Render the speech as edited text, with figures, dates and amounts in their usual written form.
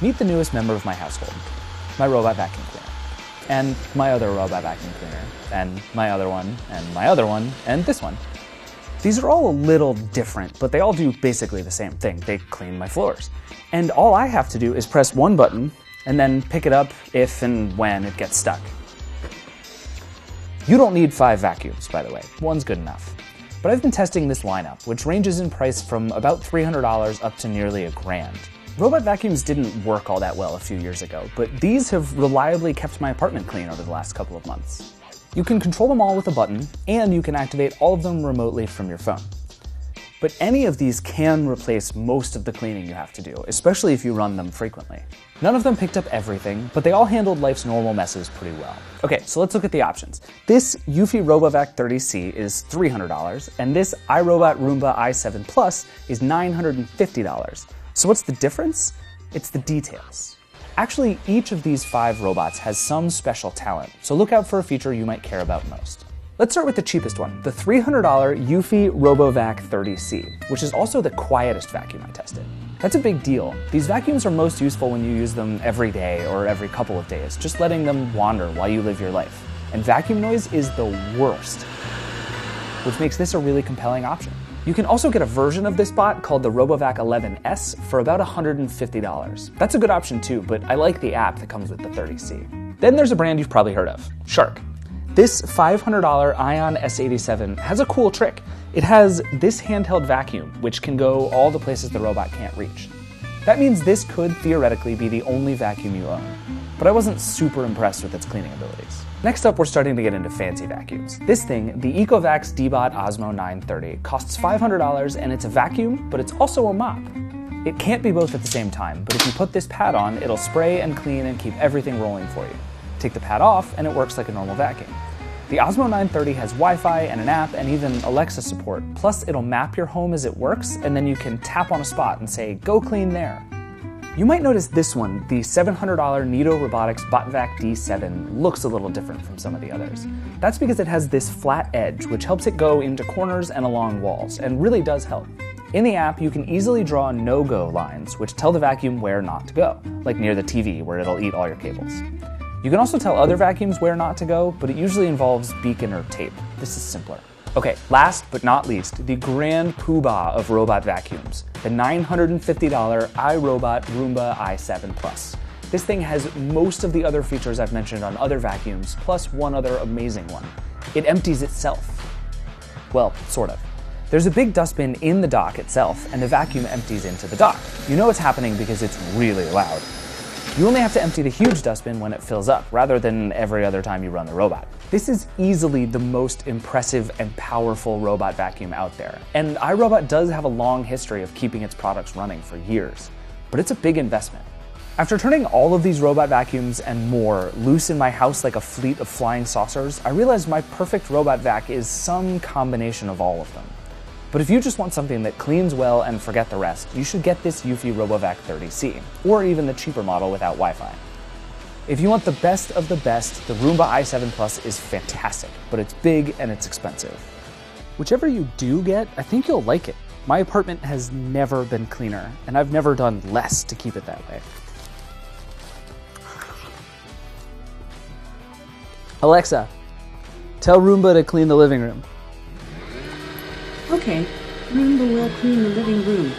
Meet the newest member of my household, my robot vacuum cleaner. And my other robot vacuum cleaner, and my other one, and my other one, and this one. These are all a little different, but they all do basically the same thing. They clean my floors. And all I have to do is press one button and then pick it up if and when it gets stuck. You don't need 5 vacuums, by the way. One's good enough. But I've been testing this lineup, which ranges in price from about $300 up to nearly $1,000. Robot vacuums didn't work all that well a few years ago, but these have reliably kept my apartment clean over the last couple of months. You can control them all with a button, and you can activate all of them remotely from your phone. But any of these can replace most of the cleaning you have to do, especially if you run them frequently. None of them picked up everything, but they all handled life's normal messes pretty well. Okay, so let's look at the options. This Eufy RoboVac 30C is $300, and this iRobot Roomba i7 Plus is $950. So what's the difference? It's the details. Actually, each of these 5 robots has some special talent, so look out for a feature you might care about most. Let's start with the cheapest one, the $300 Eufy RoboVac 30C, which is also the quietest vacuum I tested. That's a big deal. These vacuums are most useful when you use them every day or every couple of days, just letting them wander while you live your life. And vacuum noise is the worst, which makes this a really compelling option. You can also get a version of this bot called the RoboVac 11S for about $150. That's a good option too, but I like the app that comes with the 30C. Then there's a brand you've probably heard of, Shark. This $500 Ion S87 has a cool trick. It has this handheld vacuum, which can go all the places the robot can't reach. That means this could theoretically be the only vacuum you own, but I wasn't super impressed with its cleaning abilities. Next up, we're starting to get into fancy vacuums. This thing, the Ecovacs Deebot Osmo 930, costs $500 and it's a vacuum, but it's also a mop. It can't be both at the same time, but if you put this pad on, it'll spray and clean and keep everything rolling for you. Take the pad off and it works like a normal vacuum. The Osmo 930 has Wi-Fi and an app and even Alexa support, plus it'll map your home as it works, and then you can tap on a spot and say, "Go clean there." You might notice this one, the $700 Neato Robotics BotVac D7, looks a little different from some of the others. That's because it has this flat edge, which helps it go into corners and along walls, and really does help. In the app, you can easily draw no-go lines, which tell the vacuum where not to go, like near the TV where it'll eat all your cables. You can also tell other vacuums where not to go, but it usually involves beacon or tape. This is simpler. Okay, last but not least, the grand poobah of robot vacuums, the $950 iRobot Roomba i7 Plus. This thing has most of the other features I've mentioned on other vacuums, plus one other amazing one. It empties itself. Well, sort of. There's a big dustbin in the dock itself, and the vacuum empties into the dock. You know it's happening because it's really loud. You only have to empty the huge dustbin when it fills up, rather than every other time you run the robot. This is easily the most impressive and powerful robot vacuum out there, and iRobot does have a long history of keeping its products running for years, but it's a big investment. After turning all of these robot vacuums and more loose in my house like a fleet of flying saucers, I realized my perfect robot vac is some combination of all of them. But if you just want something that cleans well and forget the rest, you should get this Eufy RoboVac 30C, or even the cheaper model without Wi-Fi. If you want the best of the best, the Roomba i7 Plus is fantastic, but it's big and it's expensive. Whichever you do get, I think you'll like it. My apartment has never been cleaner, and I've never done less to keep it that way. Alexa, tell Roomba to clean the living room. Okay, Roomba will clean the living room.